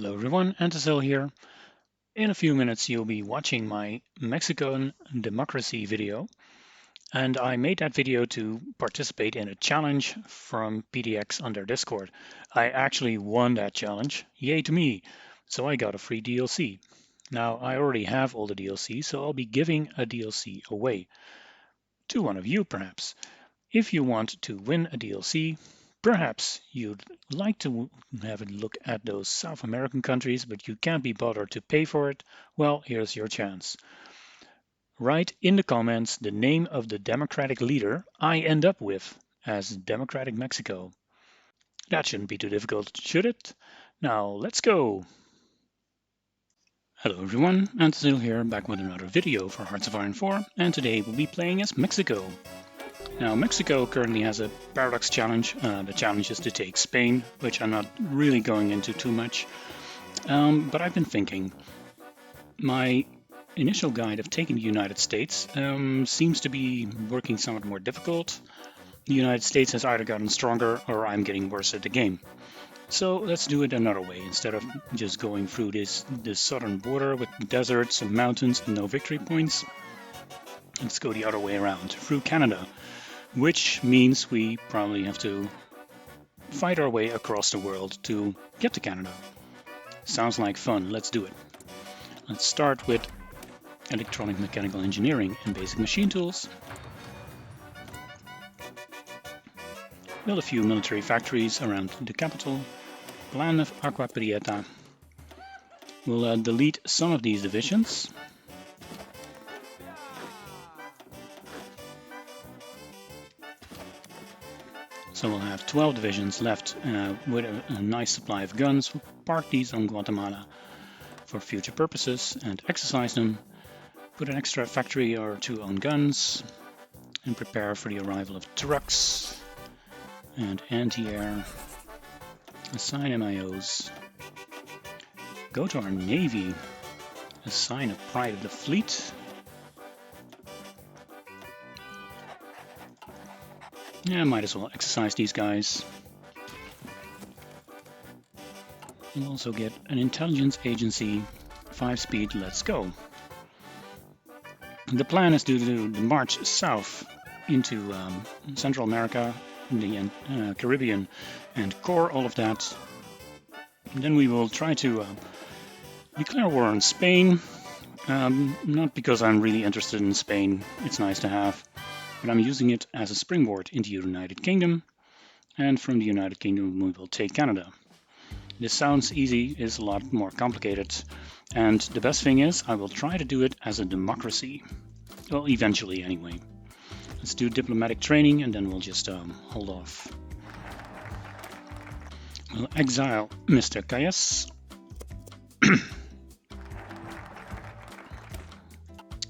Hello everyone, Antasil here. In a few minutes you'll be watching my Mexican democracy video, and I made that video to participate in a challenge from PDX on their Discord. I actually won that challenge, yay to me, so I got a free DLC. Now I already have all the DLC, so I'll be giving a DLC away to one of you perhaps. If you want to win a DLC, perhaps you'd like to have a look at those South American countries, but you can't be bothered to pay for it. Well, here's your chance. Write in the comments the name of the Democratic leader I end up with as Democratic Mexico. That shouldn't be too difficult, should it? Now, let's go! Hello everyone, Antasil here, back with another video for Hearts of Iron 4, and today we'll be playing as Mexico. Now, Mexico currently has a paradox challenge. The challenge is to take Spain, which I'm not really going into too much. But I've been thinking. My initial guide of taking the United States seems to be working somewhat more difficult. The United States has either gotten stronger or I'm getting worse at the game. So let's do it another way. Instead of just going through this southern border with deserts and mountains and no victory points, let's go the other way around, through Canada. Which means we probably have to fight our way across the world to get to Canada. Sounds like fun, let's do it. Let's start with electronic mechanical engineering and basic machine tools. Build a few military factories around the capital. Plan of Agua Prieta. We'll delete some of these divisions. So we'll have 12 divisions left with a nice supply of guns. We'll park these on Guatemala for future purposes and exercise them. Put an extra factory or two on guns and prepare for the arrival of trucks and anti-air. Assign MIOs. Go to our Navy. Assign a pride of the fleet. Yeah, might as well exercise these guys. We'll also get an intelligence agency, 5-speed, let's go. The plan is to do the march south into Central America, the Caribbean, and core all of that. And then we will try to declare war on Spain. Not because I'm really interested in Spain, it's nice to have. But I'm using it as a springboard into the United Kingdom, and from the United Kingdom we will take Canada. This sounds easy, is a lot more complicated, and the best thing is I will try to do it as a democracy. Well, eventually anyway. Let's do diplomatic training and then we'll just hold off. We'll exile Mr. Calles.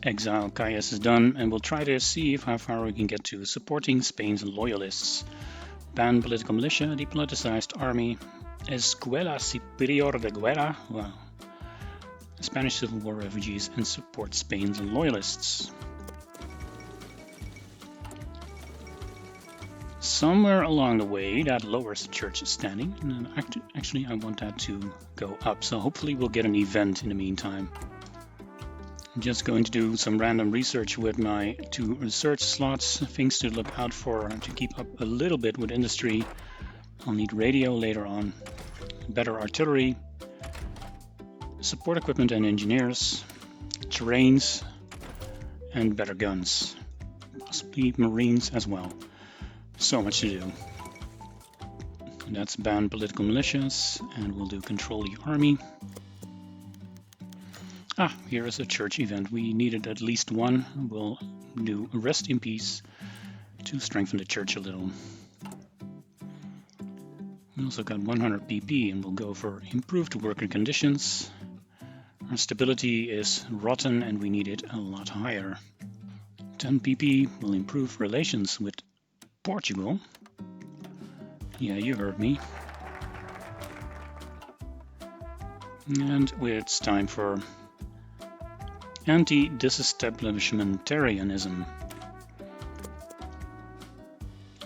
Exile Calles is done, and we'll try to see how far we can get to supporting Spain's loyalists. Ban political militia, depoliticized army, Escuela Superior de Guerra, wow. Spanish Civil War refugees, and support Spain's loyalists. Somewhere along the way that lowers the church's standing, and actually I want that to go up, so hopefully we'll get an event in the meantime. I'm just going to do some random research with my 2 research slots, things to look out for to keep up a little bit with industry. I'll need radio later on, better artillery, support equipment and engineers, terrains, and better guns, possibly marines as well. So much to do. And that's ban political militias, and we'll do control the army. Ah, here is a church event. We needed at least one. We'll do rest in peace to strengthen the church a little. We also got 100 PP and we'll go for improved worker conditions. Our stability is rotten and we need it a lot higher. 10 PP will improve relations with Portugal. Yeah, you heard me. And it's time for anti-disestablishmentarianism.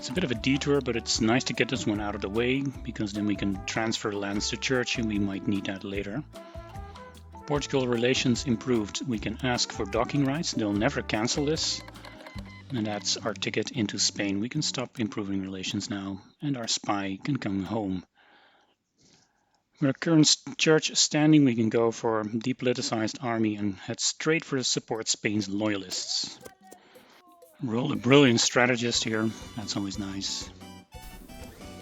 It's a bit of a detour, but it's nice to get this one out of the way, because then we can transfer lands to Church and we might need that later. Portugal relations improved. We can ask for docking rights. They'll never cancel this. And that's our ticket into Spain. We can stop improving relations now, and our spy can come home. With our current Church standing, we can go for depoliticized army and head straight for the support Spain's loyalists. Roll a brilliant strategist here. That's always nice.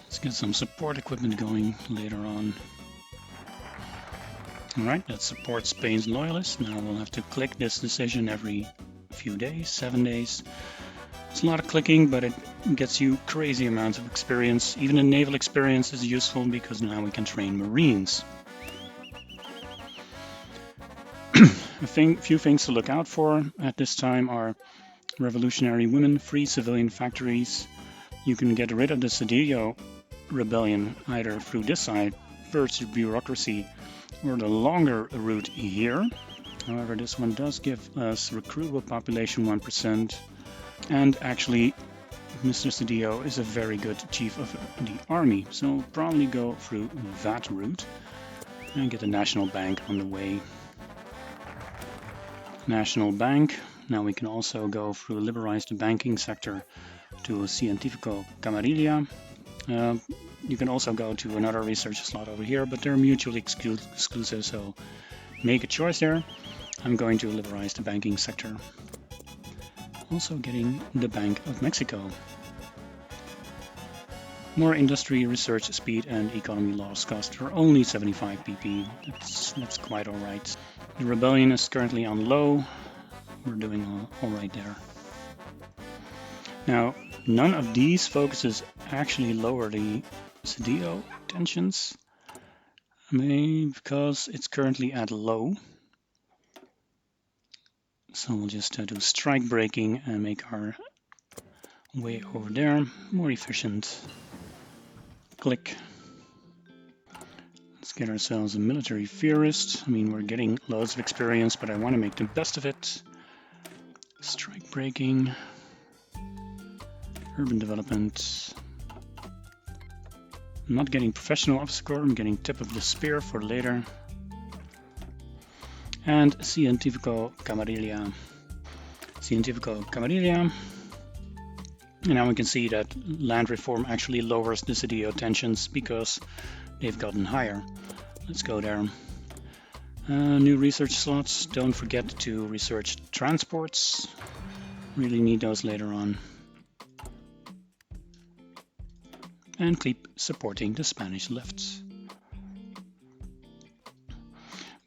Let's get some support equipment going later on. Alright, that supports Spain's loyalists. Now we'll have to click this decision every few days, 7 days. It's a lot of clicking, but it gets you crazy amounts of experience. Even the naval experience is useful because now we can train Marines. A few things to look out for at this time are revolutionary women, free civilian factories. You can get rid of the Cedillo rebellion either through this side, versus bureaucracy, or the longer route here. However, this one does give us recruitable population 1%, and actually Mr. Cedillo is a very good chief of the army, so we'll probably go through that route and get the National Bank on the way. National Bank. Now we can also go through liberalize the banking sector to Científico Camarilla. You can also go to another research slot over here, but they're mutually exclusive, so make a choice there. I'm going to liberalize the banking sector. Also getting the Bank of Mexico. More industry, research, speed, and economy laws cost for only 75 PP. That's quite alright. The rebellion is currently on low. We're doing all right there. Now, none of these focuses actually lower the Cedillo tensions, maybe because it's currently at low. So we'll just do strike breaking and make our way over there more efficient. Click. Let's get ourselves a military theorist. I mean, we're getting loads of experience, but I want to make the best of it. Strike breaking. Urban development. I'm not getting professional officer corps, I'm getting tip of the spear for later. And Científico Camarilla. Científico Camarilla. And now we can see that land reform actually lowers the Cedillo tensions because they've gotten higher. Let's go there. New research slots. Don't forget to research transports. Really need those later on. And keep supporting the Spanish lefts.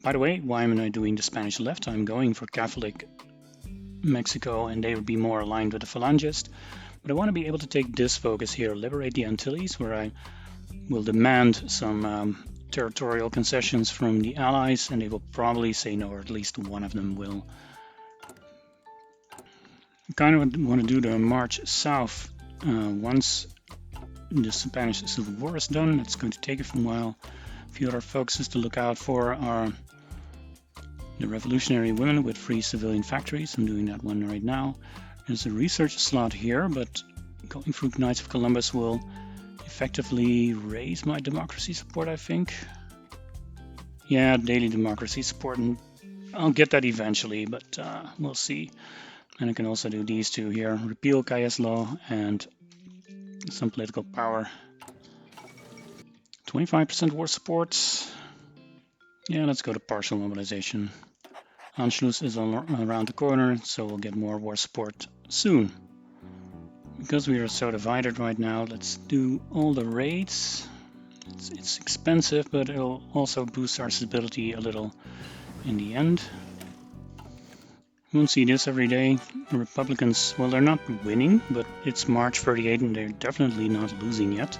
By the way, why am I doing the Spanish left? I'm going for Catholic Mexico, and they would be more aligned with the Phalangist. But I want to be able to take this focus here, liberate the Antilles, where I will demand some territorial concessions from the Allies, and they will probably say no, or at least one of them will. I kind of want to do the march south once the Spanish Civil War is done. It's going to take a while. A few other focuses to look out for are the revolutionary women with free civilian factories. I'm doing that one right now. There's a research slot here, but going through Knights of Columbus will effectively raise my democracy support, I think. Yeah, daily democracy support, and I'll get that eventually, but we'll see. And I can also do these two here, repeal Calles law and some political power. 25% war support. Yeah, let's go to partial mobilization. Anschluss is around the corner, so we'll get more war support soon. Because we are so divided right now, let's do all the raids. It's expensive, but it'll also boost our stability a little in the end. We won't see this every day. The Republicans, well, they're not winning, but it's March 38 and they're definitely not losing yet.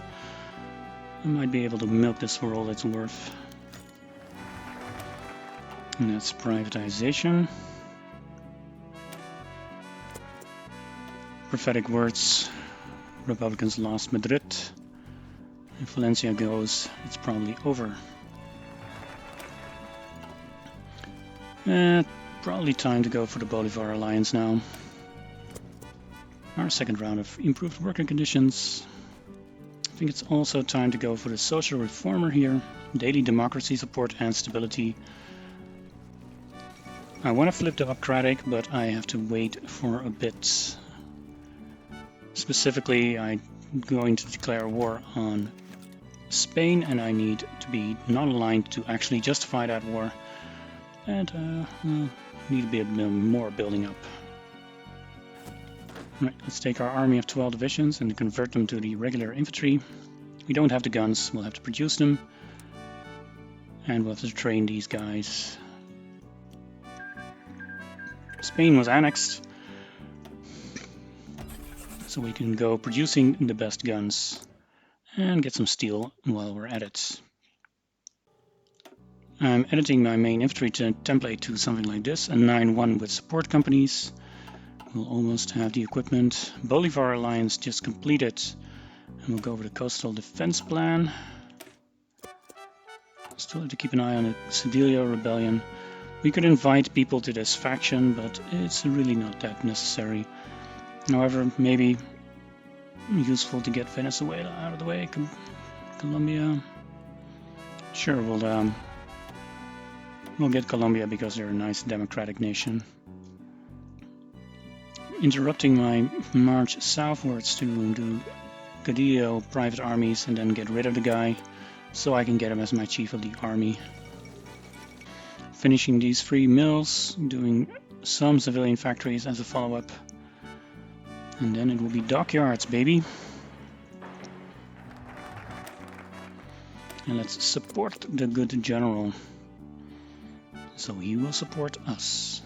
I might be able to milk this for all it's worth. And that's privatization. Prophetic words. Republicans lost Madrid. If Valencia goes, it's probably over. Probably time to go for the Bolivar Alliance now. our second round of improved working conditions. I think it's also time to go for the social reformer here. Daily democracy support and stability. I want to flip democratic, but I have to wait for a bit. Specifically, I'm going to declare war on Spain, and I need to be non-aligned to actually justify that war. And need a bit more building up. Right, let's take our army of 12 divisions and convert them to the regular infantry. We don't have the guns, we'll have to produce them. And we'll have to train these guys. Spain was annexed, so we can go producing the best guns and get some steel while we're at it. I'm editing my main infantry template to something like this, a 9-1 with support companies. We'll almost have the equipment. Bolivar Alliance just completed, and we'll go over the coastal defense plan. Still have to keep an eye on the Sedilio rebellion. We could invite people to this faction, but it's really not that necessary. However, maybe useful to get Venezuela out of the way. Colombia. Sure, we'll get Colombia because they're a nice democratic nation. Interrupting my march southwards to do Cadillo private armies and then get rid of the guy so I can get him as my chief of the army. Finishing these 3 mills, doing some civilian factories as a follow-up. And then it will be dockyards, baby. And let's support the good general. So he will support us.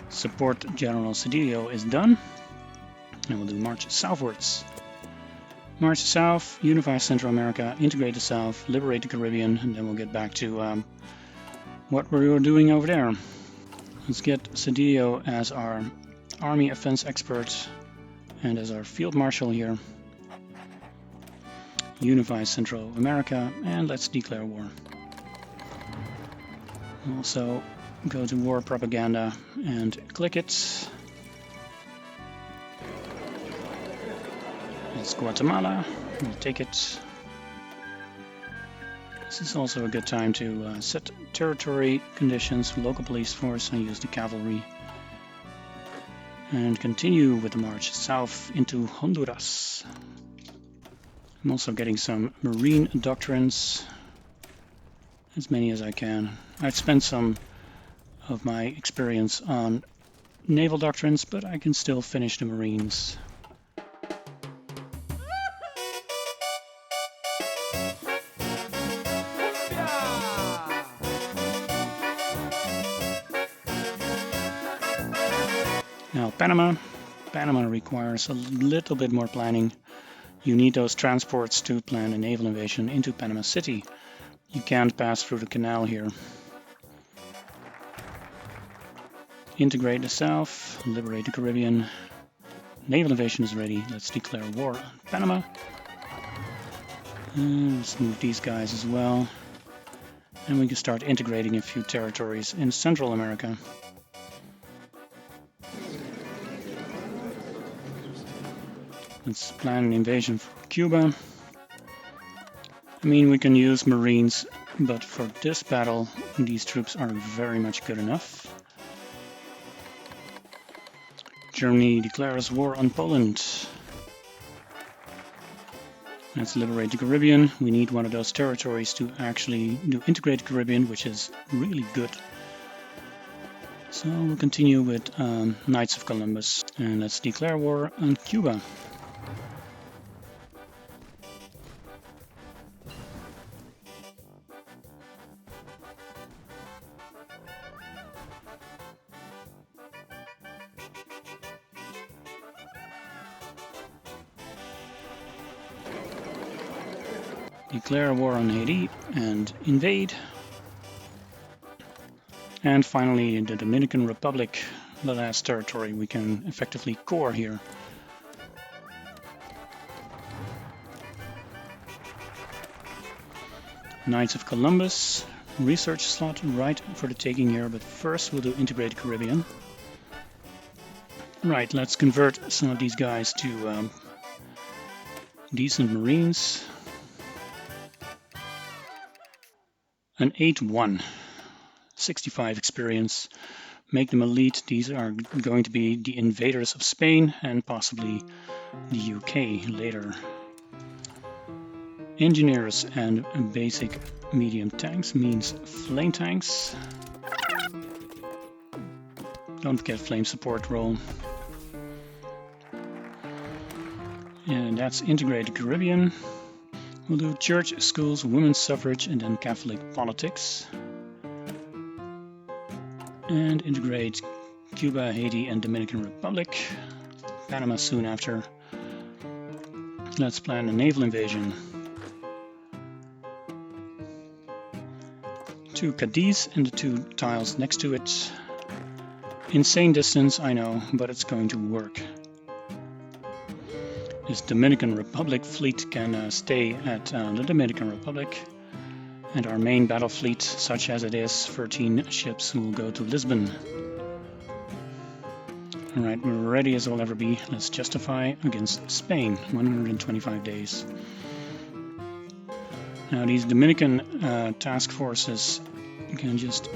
Support General Sedillo is done. And we'll do march southwards. March south, unify Central America, integrate the South, liberate the Caribbean, and then we'll get back to what we were doing over there. Let's get Sedillo as our army offense expert and as our field marshal here. Unify Central America, and let's declare war. Also go to war propaganda and click it. It's Guatemala, we'll take it. This is also a good time to set territory conditions, local police force, and use the cavalry. And continue with the march south into Honduras. I'm also getting some marine doctrines, as many as I can. I've spent some of my experience on naval doctrines, but I can still finish the marines. Now Panama. Panama requires a little bit more planning. You need those transports to plan a naval invasion into Panama City. You can't pass through the canal here. Integrate the South, liberate the Caribbean. Naval invasion is ready. Let's declare war on Panama. Let's move these guys as well. And we can start integrating a few territories in Central America. Let's plan an invasion for Cuba. I mean, we can use Marines, but for this battle, these troops are very much good enough. Germany declares war on Poland. Let's liberate the Caribbean. We need one of those territories to actually do integrate the Caribbean, which is really good. So we'll continue with Knights of Columbus. And let's declare war on Cuba. Declare war on Haiti and invade. And finally the Dominican Republic, the last territory we can effectively core here. Knights of Columbus, research slot right for the taking here, but first we'll do integrate Caribbean. Right, let's convert some of these guys to decent Marines. An 8-1, 65 experience. Make them elite. These are going to be the invaders of Spain and possibly the UK later. Engineers and basic medium tanks means flame tanks. Don't forget flame support role. And that's integrated Caribbean. We'll do church, schools, women's suffrage, and then Catholic politics. And integrate Cuba, Haiti, and Dominican Republic. Panama soon after. Let's plan a naval invasion. To Cadiz and the 2 tiles next to it. Insane distance, I know, but it's going to work. This Dominican Republic fleet can stay at the Dominican Republic, and our main battle fleet, such as it is, 13 ships, will go to Lisbon. Alright, we're ready as we'll ever be. Let's justify against Spain, 125 days. Now these Dominican task forces can just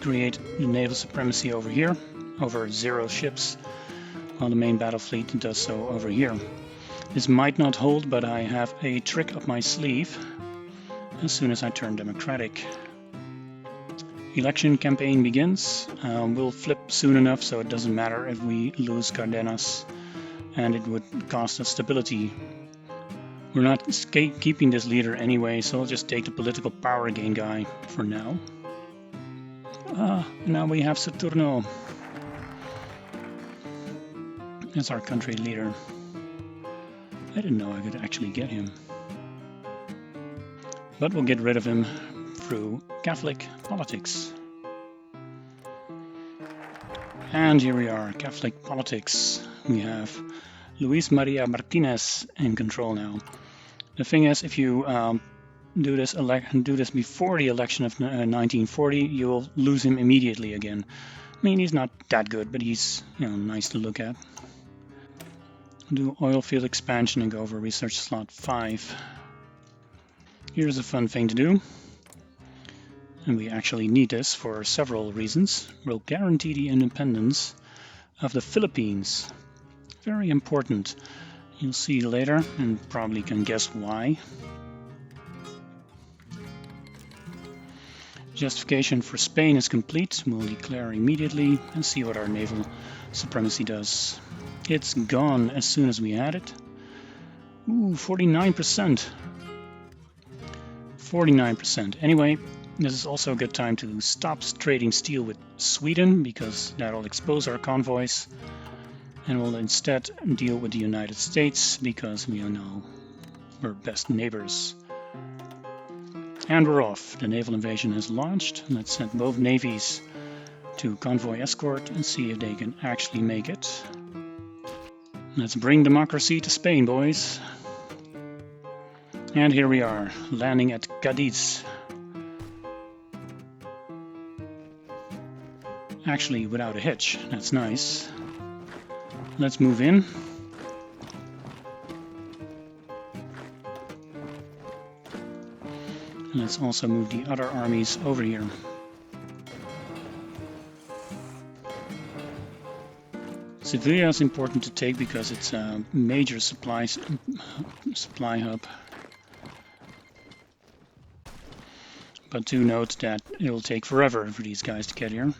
create the naval supremacy over here, over 0 ships, while the main battle fleet does so over here. This might not hold, but I have a trick up my sleeve as soon as I turn democratic. Election campaign begins. We'll flip soon enough so it doesn't matter if we lose Cardenas, and it would cost us stability. We're not keeping this leader anyway, so I'll just take the political power gain guy for now. Now we have Saturno as our country leader. I didn't know I could actually get him. But we'll get rid of him through Catholic politics. And here we are, Catholic politics. We have Luis Maria Martinez in control now. The thing is, if you do this before the election of 1940, you'll lose him immediately again. I mean, he's not that good, but he's, nice to look at. Do oil field expansion and go over research slot 5. Here's a fun thing to do. And we actually need this for several reasons. We'll guarantee the independence of the Philippines. Very important. You'll see later and probably can guess why. Justification for Spain is complete. We'll declare immediately and see what our naval supremacy does. It's gone as soon as we add it. Ooh, 49%. 49%. Anyway, this is also a good time to stop trading steel with Sweden, because that'll expose our convoys. And we'll instead deal with the United States, because we know we're best neighbors. And we're off. The naval invasion is launched. Let's send both navies to convoy escort and see if they can actually make it. Let's bring democracy to Spain, boys. And here we are, landing at Cadiz. Actually, without a hitch. That's nice. Let's move in. Let's also move the other armies over here. Sevilla is important to take because it's a major supply hub. But do note that it will take forever for these guys to get here.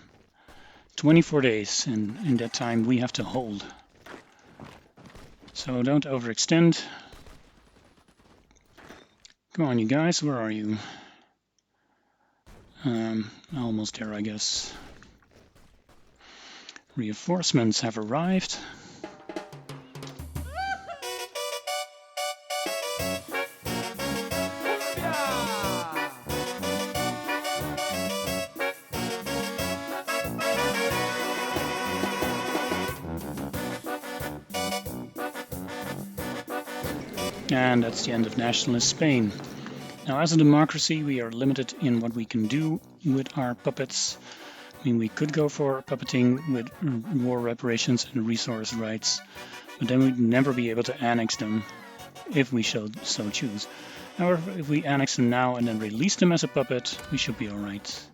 24 days, and in that time we have to hold. So don't overextend. Come on, you guys, where are you? Almost there, I guess. Reinforcements have arrived. And that's the end of nationalist Spain. Now, as a democracy, we are limited in what we can do with our puppets. I mean, we could go for puppeting with war reparations and resource rights, but then we'd never be able to annex them if we so choose. However, if we annex them now and then release them as a puppet, we should be alright.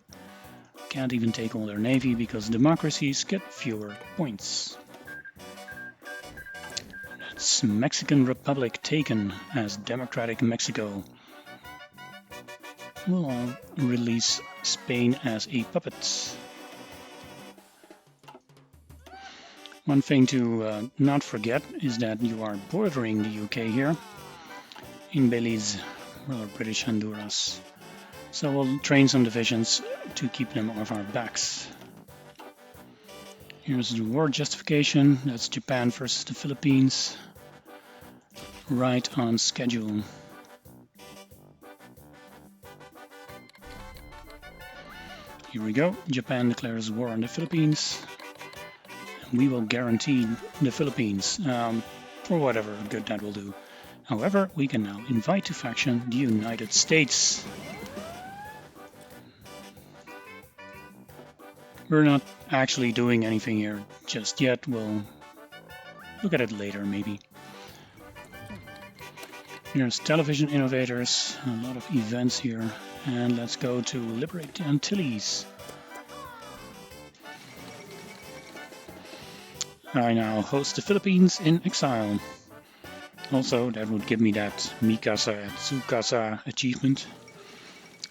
Can't even take all their navy because democracies get fewer points. That's Mexican Republic taken as Democratic Mexico. We'll release Spain as a puppet. One thing to not forget is that you are bordering the UK here in Belize, or British Honduras. So we'll train some divisions to keep them off our backs. Here's the war justification. That's Japan versus the Philippines. Right on schedule. Here we go. Japan declares war on the Philippines. We will guarantee the Philippines for whatever good that will do. However, we can now invite to faction the United States. We're not actually doing anything here just yet. We'll look at it later, maybe. Here's television innovators, a lot of events here. And let's go to liberate the Antilles. I now host the Philippines in exile. Also, that would give me that Mikasa and Tsukasa achievement.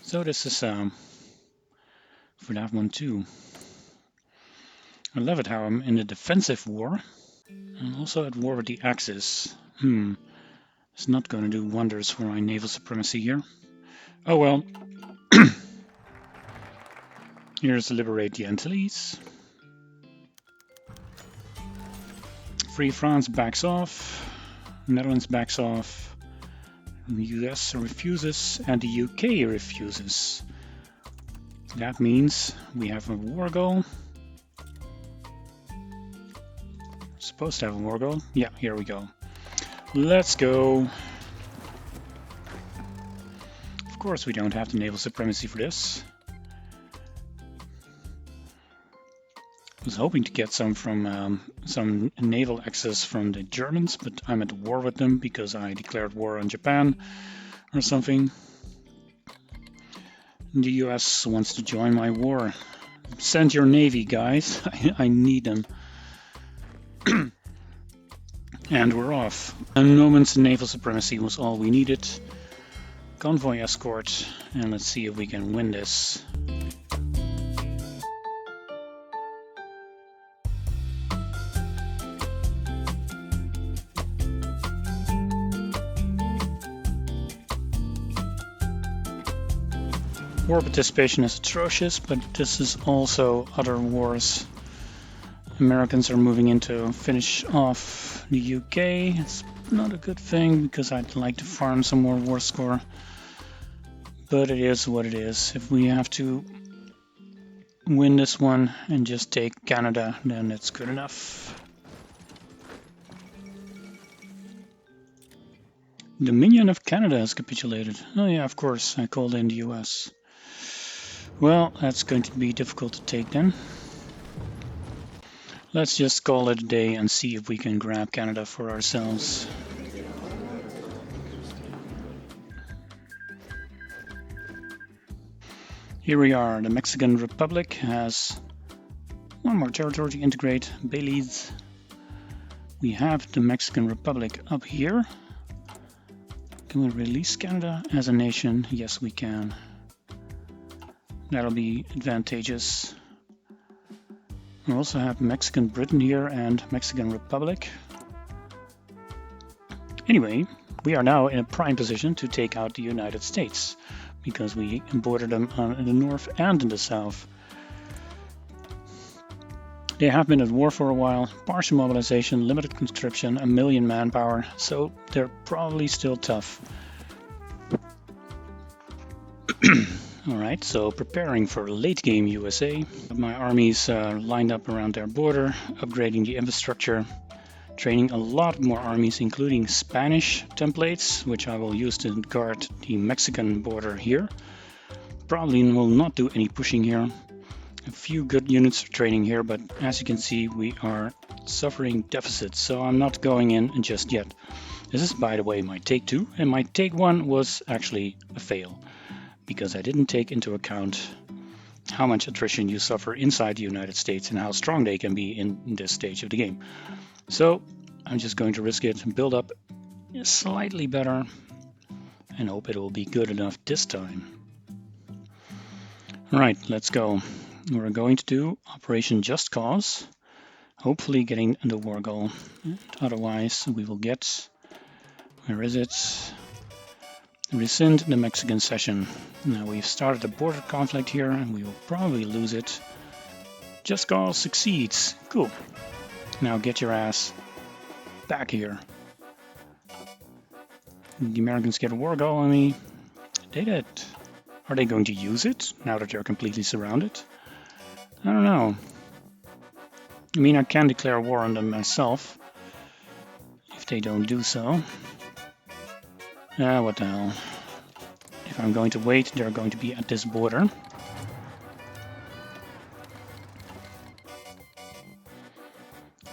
So this is for that one too. I love it how I'm in the defensive war. And also at war with the Axis. It's not going to do wonders for my naval supremacy here. Oh well. Here's liberate the Antilles. Free France backs off. Netherlands backs off. The US refuses and the UK refuses. That means we have a war goal. Supposed to have a war goal. Yeah, here we go. Let's go. Of course we don't have the naval supremacy for this. I was hoping to get some from some naval access from the Germans, but I'm at war with them because I declared war on Japan or something. The US wants to join my war. Send your navy, guys. I need them. And we're off. A moment's naval supremacy was all we needed. Convoy escort, and let's see if we can win this. War participation is atrocious, but this is also other wars. Americans are moving in to finish off the UK. It's not a good thing because I'd like to farm some more war score. But it is what it is. If we have to win this one and just take Canada, then it's good enough. Dominion of Canada has capitulated. Oh yeah, of course, I called in the US. Well, that's going to be difficult to take then. Let's just call it a day and see if we can grab Canada for ourselves. Here we are. The Mexican Republic has one more territory to integrate, Belize. We have the Mexican Republic up here. Can we release Canada as a nation? Yes, we can. That'll be advantageous. We also have Mexican Britain here and Mexican Republic. Anyway, we are now in a prime position to take out the United States because we border them in the north and in the south. They have been at war for a while, partial mobilization, limited conscription, 1 million manpower, so they're probably still tough. Alright, so preparing for late game USA. My armies lined up around their border, upgrading the infrastructure, training a lot more armies, including Spanish templates, which I will use to guard the Mexican border here. Probably will not do any pushing here. a few good units for training here, but as you can see, we are suffering deficits, so I'm not going in just yet. This is, by the way, my take 2, and my take 1 was actually a fail, because I didn't take into account how much attrition you suffer inside the United States and how strong they can be in this stage of the game. So I'm just going to risk it and build up slightly better and hope it will be good enough this time. All right, let's go. We're going to do Operation Just Cause, hopefully getting the war goal. Otherwise, we will get, where is it? Rescind the Mexican cession. Now we've started a border conflict here and we will probably lose it. Just Cause succeeds. Cool. Now get your ass back here. The Americans get a war goal on me. They did. Are they going to use it now that they're completely surrounded? I don't know. I mean, I can declare war on them myself if they don't do so. What the hell. If I'm going to wait, they're going to be at this border.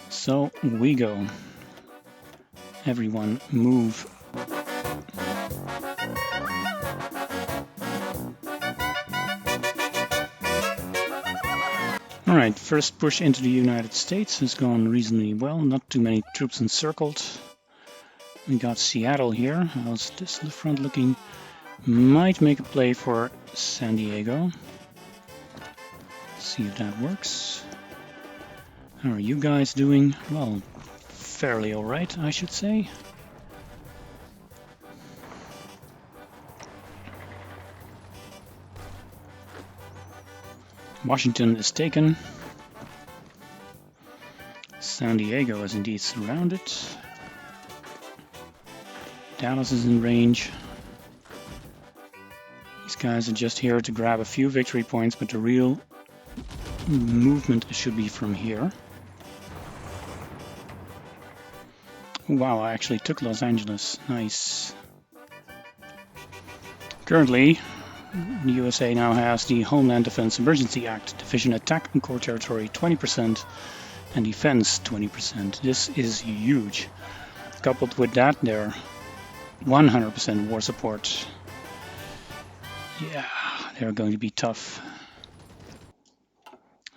So we go. Everyone move. Alright, first push into the United States has gone reasonably well. Not too many troops encircled. We got Seattle here. How's this in the front looking? Might make a play for San Diego. See if that works. How are you guys doing? Well, fairly alright, I should say. Washington is taken. San Diego is indeed surrounded. Dallas is in range. These guys are just here to grab a few victory points, but the real movement should be from here. Wow, I actually took Los Angeles. Nice. Currently, the USA now has the Homeland Defense Emergency Act, Division Attack on Core Territory 20% and Defense 20%. This is huge. Coupled with that, they're 100% war support. Yeah, they're going to be tough.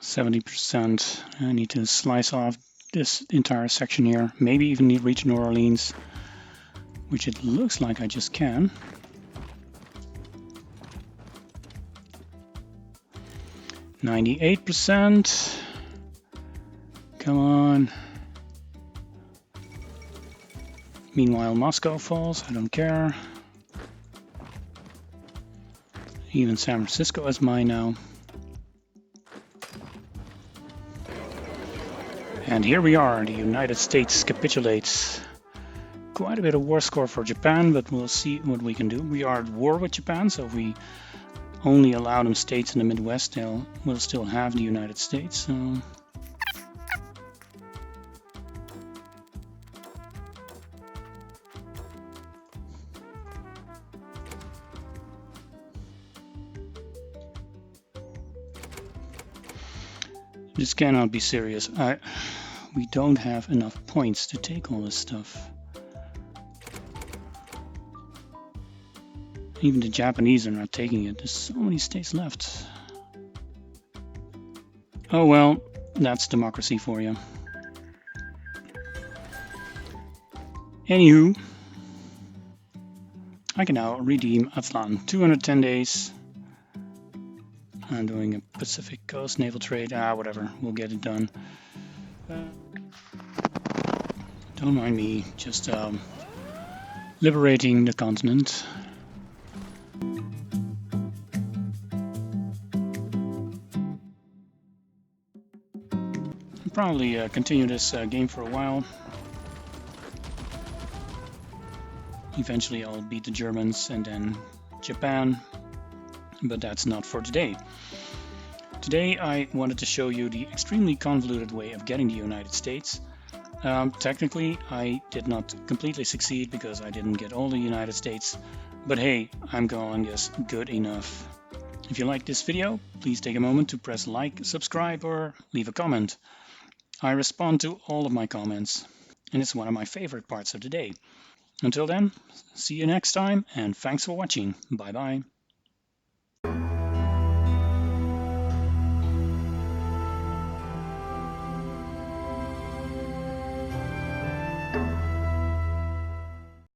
70%. I need to slice off this entire section here. Maybe even need to reach New Orleans, which it looks like I just can. 98%. Come on. Meanwhile, Moscow falls. I don't care. Even San Francisco is mine now. And here we are. The United States capitulates. Quite a bit of war score for Japan, but we'll see what we can do. We are at war with Japan, so if we only allow them states in the Midwest, we'll still have the United States. So. This cannot be serious. We don't have enough points to take all this stuff. Even the Japanese are not taking it. There's so many states left. Oh well, that's democracy for you. Anywho, I can now redeem Atlan. 210 days. I'm doing a Pacific Coast naval trade. Whatever, we'll get it done. Don't mind me, just liberating the continent. I'll probably continue this game for a while. Eventually I'll beat the Germans and then Japan. But that's not for today. Today I wanted to show you the extremely convoluted way of getting the United States. Technically I did not completely succeed because I didn't get all the United States, but hey, I'm calling this good enough. If you like this video, please take a moment to press like, subscribe, or leave a comment. I respond to all of my comments, and it's one of my favorite parts of the day. Until then, see you next time, and thanks for watching. Bye bye.